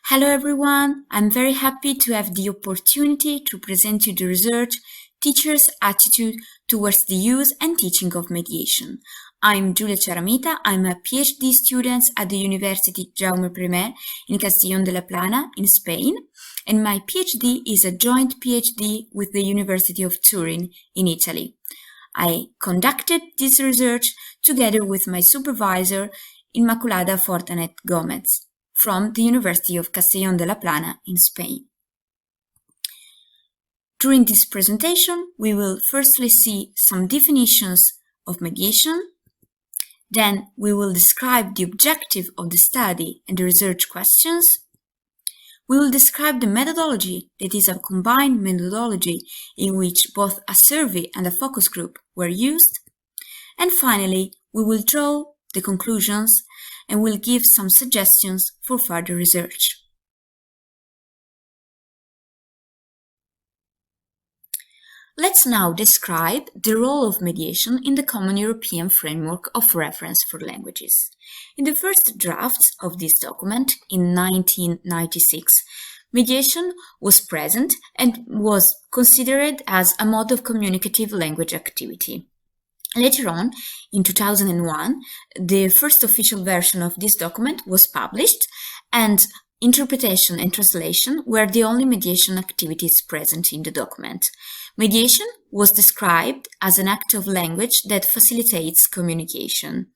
Hello everyone, I'm very happy to have the opportunity to present you the research Teachers' Attitude Towards the Use and Teaching of Mediation. I'm Giulia Ciaramita, I'm a PhD student at the University Jaume I in Castellón de la Plana in Spain, and my PhD is a joint PhD with the University of Turin in Italy. I conducted this research together with my supervisor, Inmaculada Fortanet Gomez, from the University of Castellón de la Plana in Spain. During this presentation, we will firstly see some definitions of mediation. Then we will describe the objective of the study and the research questions. We will describe the methodology, that is a combined methodology in which both a survey and a focus group were used. And finally, we will draw the conclusions and will give some suggestions for further research. Let's now describe the role of mediation in the Common European Framework of Reference for Languages. In the first drafts of this document in 1996, mediation was present and was considered as a mode of communicative language activity. Later on, in 2001, the first official version of this document was published, and interpretation and translation were the only mediation activities present in the document. Mediation was described as an act of language that facilitates communication,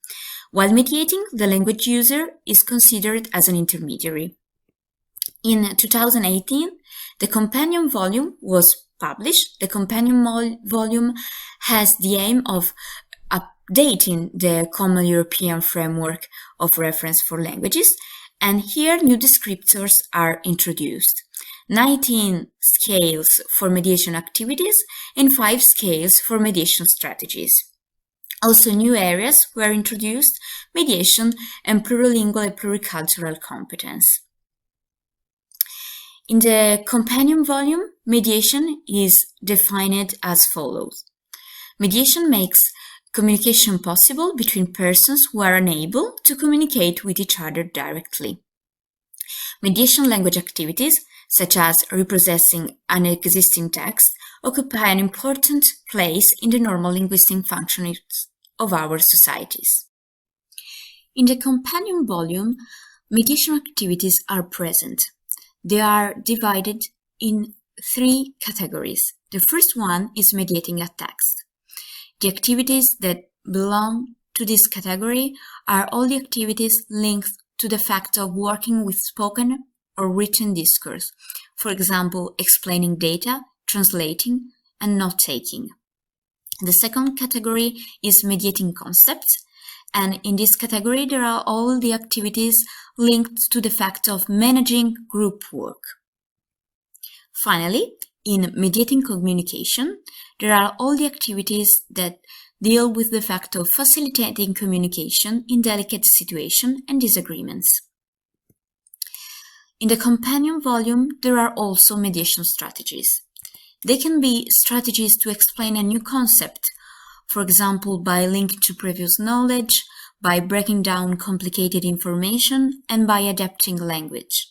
while mediating, the language user is considered as an intermediary. In 2018, the companion volume was published. The companion volume has the aim of updating the Common European Framework of Reference for Languages, and here new descriptors are introduced. 19 scales for mediation activities and 5 scales for mediation strategies. Also new areas were introduced: mediation and plurilingual and pluricultural competence. In the companion volume, mediation is defined as follows. Mediation makes communication possible between persons who are unable to communicate with each other directly. Mediation language activities, such as reprocessing an existing text, occupy an important place in the normal linguistic functioning of our societies. In the companion volume, mediation activities are present. They are divided in 3 categories. The first one is mediating a text. The activities that belong to this category are all the activities linked to the fact of working with spoken or written discourse, for example, explaining data, translating, and note-taking. The second category is mediating concepts, and in this category there are all the activities linked to the fact of managing group work. Finally, in mediating communication, there are all the activities that deal with the fact of facilitating communication in delicate situations and disagreements. In the companion volume, there are also mediation strategies. They can be strategies to explain a new concept, for example, by linking to previous knowledge, by breaking down complicated information, and by adapting language.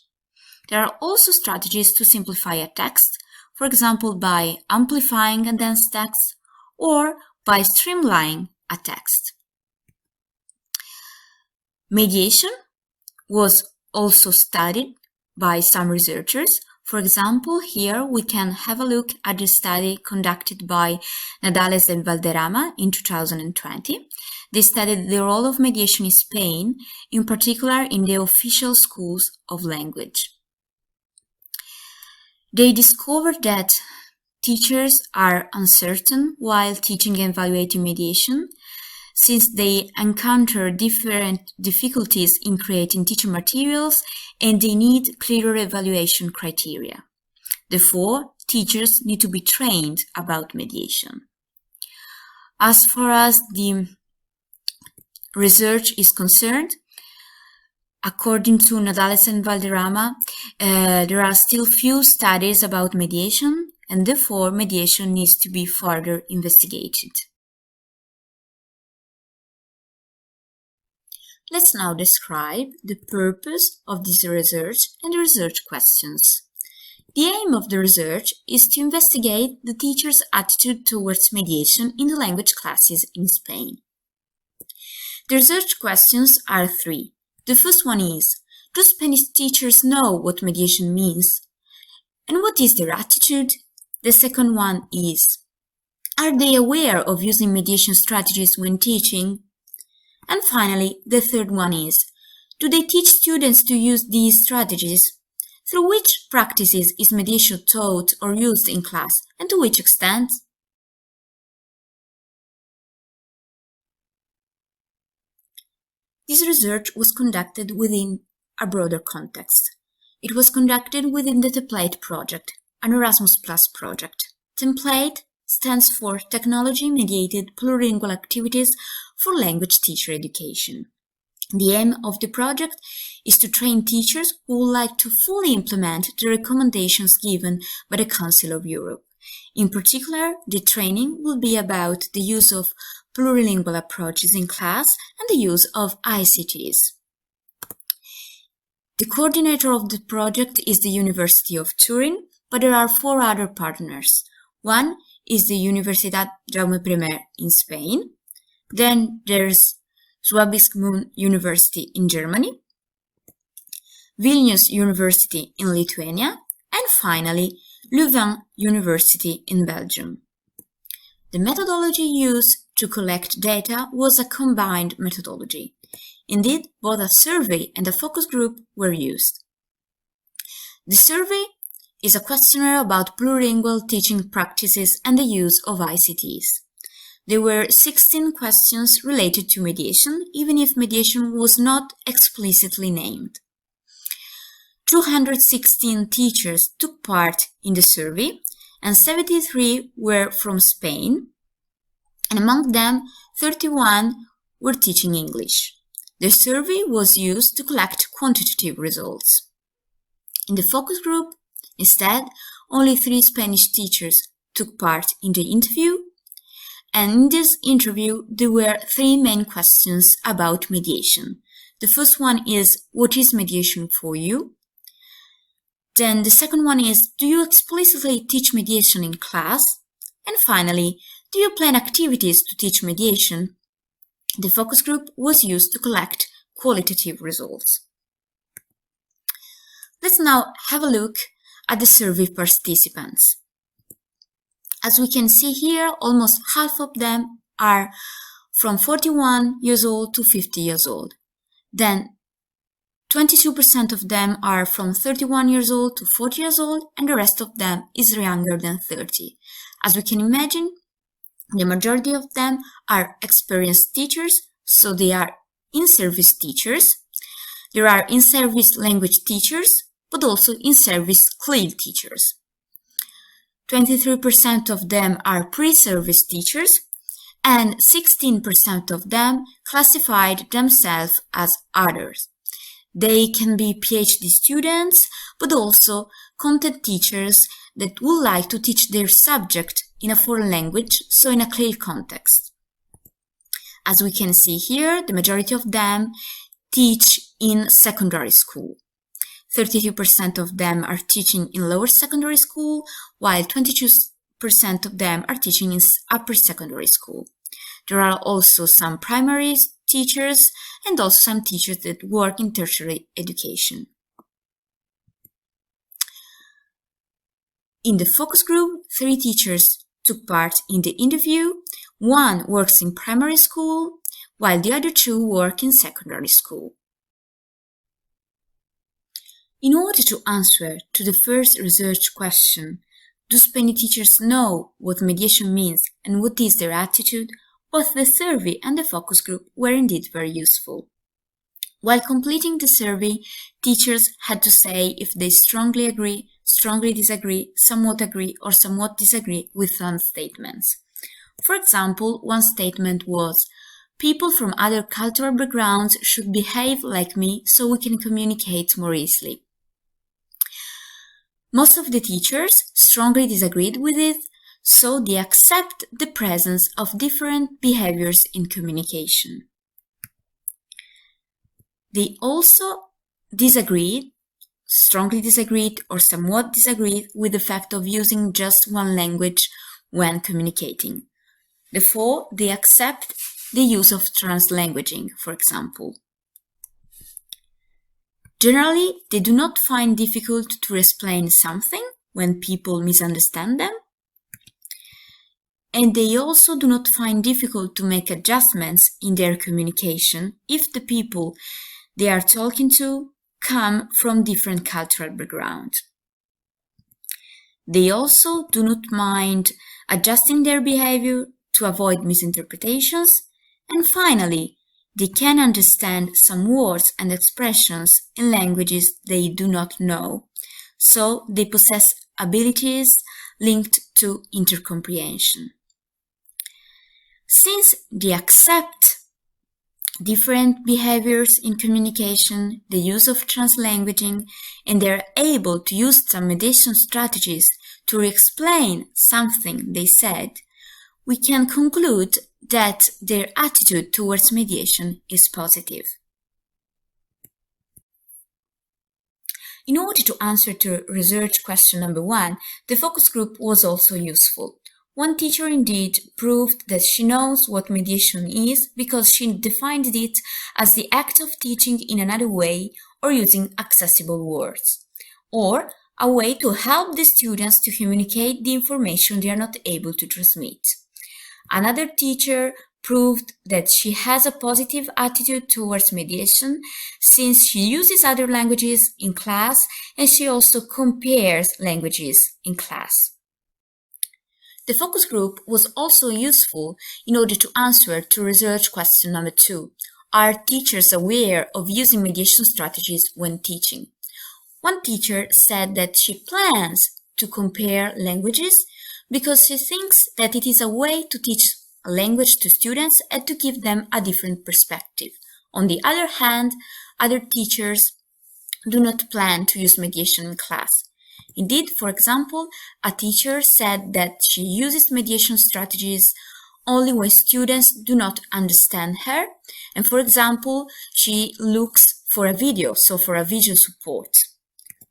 There are also strategies to simplify a text, for example, by amplifying a dense text or by streamlining a text. Mediation was also studied by some researchers. For example, here we can have a look at the study conducted by Nadales and Valderrama in 2020. They studied the role of mediation in Spain, in particular in the official schools of language. They discovered that teachers are uncertain while teaching and evaluating mediation, since they encounter different difficulties in creating teacher materials and they need clearer evaluation criteria. Therefore, teachers need to be trained about mediation. As far as the research is concerned, according to Nadales and Valderrama, there are still few studies about mediation, and therefore mediation needs to be further investigated. Let's now describe the purpose of this research and the research questions. The aim of the research is to investigate the teacher's attitude towards mediation in the language classes in Spain. The research questions are three. The first one is, do Spanish teachers know what mediation means? And what is their attitude? The second one is, are they aware of using mediation strategies when teaching? And finally, the third one is, do they teach students to use these strategies? Through which practices is mediation taught or used in class, and to which extent? This research was conducted within a broader context. It was conducted within the Template project, an Erasmus Plus project. Template stands for Technology-Mediated Plurilingual Activities for Language Teacher Education. The aim of the project is to train teachers who would like to fully implement the recommendations given by the Council of Europe. In particular, the training will be about the use of plurilingual approaches in class and the use of ICTs. The coordinator of the project is the University of Turin, but there are 4 other partners. One is the Universidad Jaume I in Spain. Then there's Złotowski University in Germany, Vilnius University in Lithuania, and finally Leuven University in Belgium. The methodology used to collect data was a combined methodology. Indeed, both a survey and a focus group were used. The survey is a questionnaire about plurilingual teaching practices and the use of ICTs. There were 16 questions related to mediation, even if mediation was not explicitly named. 216 teachers took part in the survey, and 73 were from Spain, and among them, 31 were teaching English. The survey was used to collect quantitative results. In the focus group, instead, only 3 Spanish teachers took part in the interview, and in this interview there were 3 main questions about mediation. The first one is, what is mediation for you? Then the second one is, do you explicitly teach mediation in class? And finally, do you plan activities to teach mediation? The focus group was used to collect qualitative results. Let's now have a look at the survey participants. As we can see here, almost half of them are from 41 years old to 50 years old. Then 22% of them are from 31 years old to 40 years old, and the rest of them is younger than 30. As we can imagine, the majority of them are experienced teachers, so they are in-service teachers. There are in-service language teachers, but also in-service CLIL teachers. 23% of them are pre-service teachers, and 16% of them classified themselves as others. They can be PhD students, but also content teachers that would like to teach their subject in a foreign language, so in a CLIL context. As we can see here, the majority of them teach in secondary school. 32% of them are teaching in lower secondary school, while 22% of them are teaching in upper secondary school. There are also some primary teachers and also some teachers that work in tertiary education. In the focus group, 3 teachers took part in the interview. 1 works in primary school, while the other 2 work in secondary school. In order to answer to the first research question, do Spanish teachers know what mediation means and what is their attitude? Both the survey and the focus group were indeed very useful. While completing the survey, teachers had to say if they strongly agree, strongly disagree, somewhat agree, or somewhat disagree with some statements. For example, one statement was, people from other cultural backgrounds should behave like me so we can communicate more easily. Most of the teachers strongly disagreed with it, so they accept the presence of different behaviors in communication. they also strongly disagreed or somewhat disagreed with the fact of using just one language when communicating. Therefore, they accept the use of translanguaging, for example. Generally, they do not find difficult to explain something when people misunderstand them. And they also do not find difficult to make adjustments in their communication if the people they are talking to come from different cultural backgrounds. They also do not mind adjusting their behavior to avoid misinterpretations. And finally, they can understand some words and expressions in languages they do not know, so they possess abilities linked to intercomprehension. Since they accept different behaviors in communication, the use of translanguaging, and they're able to use some mediation strategies to re-explain something they said, we can conclude that their attitude towards mediation is positive. In order to answer to research question number 1, the focus group was also useful. One teacher indeed proved that she knows what mediation is because she defined it as the act of teaching in another way or using accessible words, or a way to help the students to communicate the information they are not able to transmit. Another teacher proved that she has a positive attitude towards mediation since she uses other languages in class and she also compares languages in class. The focus group was also useful in order to answer to research question number 2. Are teachers aware of using mediation strategies when teaching? One teacher said that she plans to compare languages because she thinks that it is a way to teach a language to students and to give them a different perspective. On the other hand, other teachers do not plan to use mediation in class. Indeed, for example, a teacher said that she uses mediation strategies only when students do not understand her, and for example, she looks for a video, so for a visual support.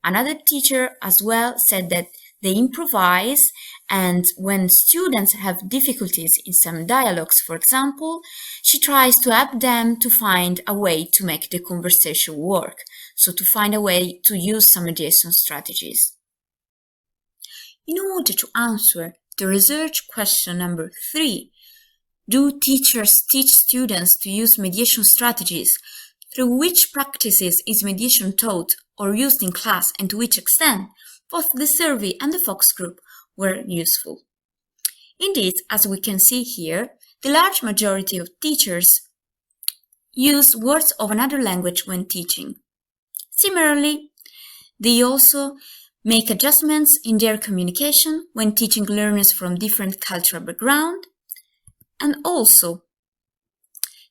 Another teacher as well said that they improvise, and when students have difficulties in some dialogues, for example, she tries to help them to find a way to make the conversation work, so to find a way to use some mediation strategies. In order to answer the research question number 3, do teachers teach students to use mediation strategies? Through which practices is mediation taught or used in class and to which extent? Both the survey and the focus group were useful. Indeed, as we can see here, the large majority of teachers use words of another language when teaching. Similarly, they also make adjustments in their communication when teaching learners from different cultural backgrounds, and also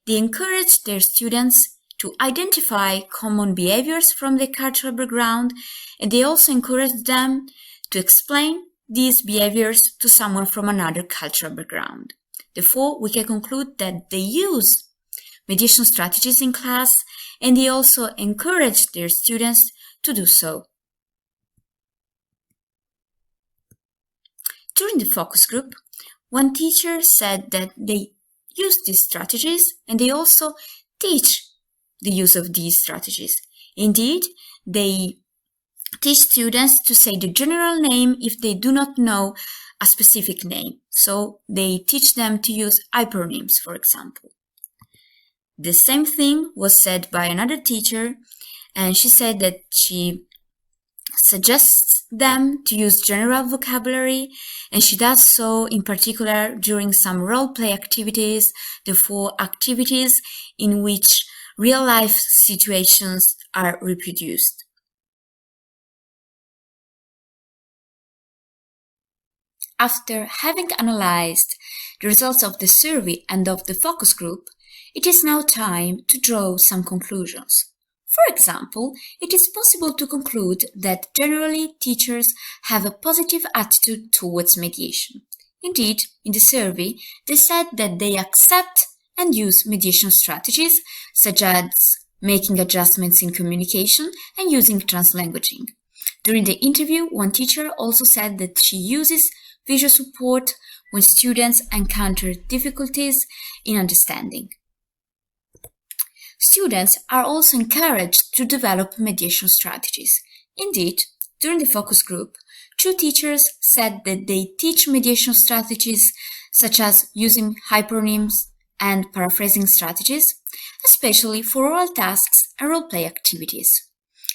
they encourage their students to identify common behaviors from their cultural background, and they also encourage them to explain these behaviors to someone from another cultural background. Therefore, we can conclude that they use mediation strategies in class, and they also encourage their students to do so. During the focus group, one teacher said that they use these strategies and they also teach the use of these strategies. Indeed, they teach students to say the general name if they do not know a specific name. So they teach them to use hyperonyms, for example. The same thing was said by another teacher, and she said that she suggests them to use general vocabulary, and she does so in particular during some role-play activities, therefore activities in which real-life situations are reproduced. After having analyzed the results of the survey and of the focus group, it is now time to draw some conclusions. For example, it is possible to conclude that generally teachers have a positive attitude towards mediation. Indeed, in the survey, they said that they accept and use mediation strategies such as making adjustments in communication, and using translanguaging. During the interview, one teacher also said that she uses visual support when students encounter difficulties in understanding. Students are also encouraged to develop mediation strategies. Indeed, during the focus group, 2 teachers said that they teach mediation strategies such as using hyperonyms and paraphrasing strategies, especially for oral tasks and role-play activities.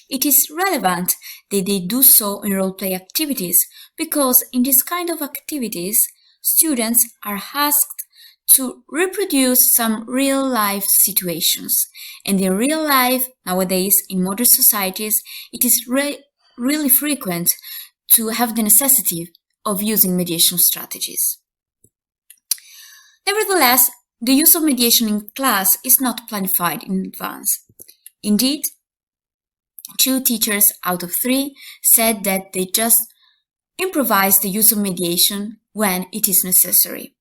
It is relevant that they do so in role-play activities because in this kind of activities, students are asked to reproduce some real-life situations. And in real life, nowadays, in modern societies, it is really frequent to have the necessity of using mediation strategies. Nevertheless, the use of mediation in class is not planified in advance. Indeed, 2 teachers out of 3 said that they just improvise the use of mediation when it is necessary.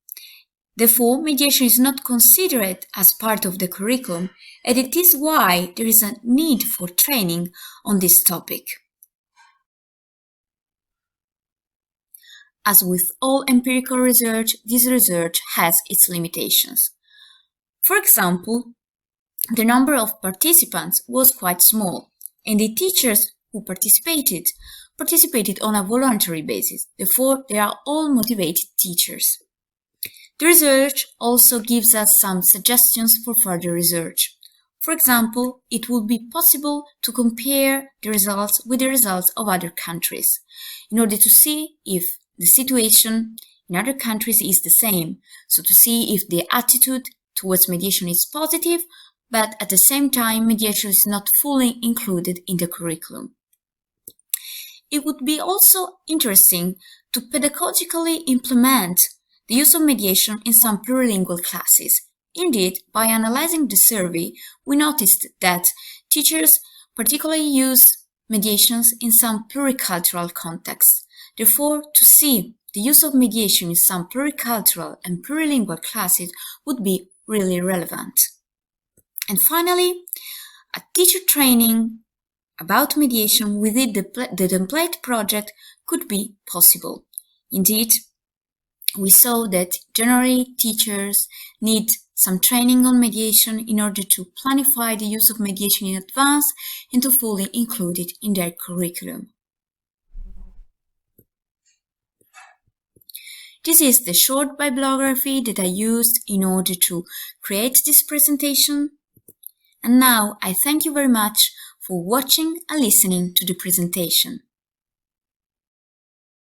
Therefore, mediation is not considered as part of the curriculum, and it is why there is a need for training on this topic. As with all empirical research, this research has its limitations. For example, the number of participants was quite small, and the teachers who participated on a voluntary basis. Therefore, they are all motivated teachers. The research also gives us some suggestions for further research. For example, it would be possible to compare the results with the results of other countries in order to see if the situation in other countries is the same, so to see if the attitude towards mediation is positive, but at the same time mediation is not fully included in the curriculum. It would be also interesting to pedagogically implement the use of mediation in some plurilingual classes. Indeed, by analyzing the survey, we noticed that teachers particularly use mediations in some pluricultural contexts. Therefore, to see the use of mediation in some pluricultural and plurilingual classes would be really relevant. And finally, a teacher training about mediation within the template project could be possible. Indeed, we saw that generally teachers need some training on mediation in order to planify the use of mediation in advance and to fully include it in their curriculum. This is the short bibliography that I used in order to create this presentation. And now I thank you very much for watching and listening to the presentation.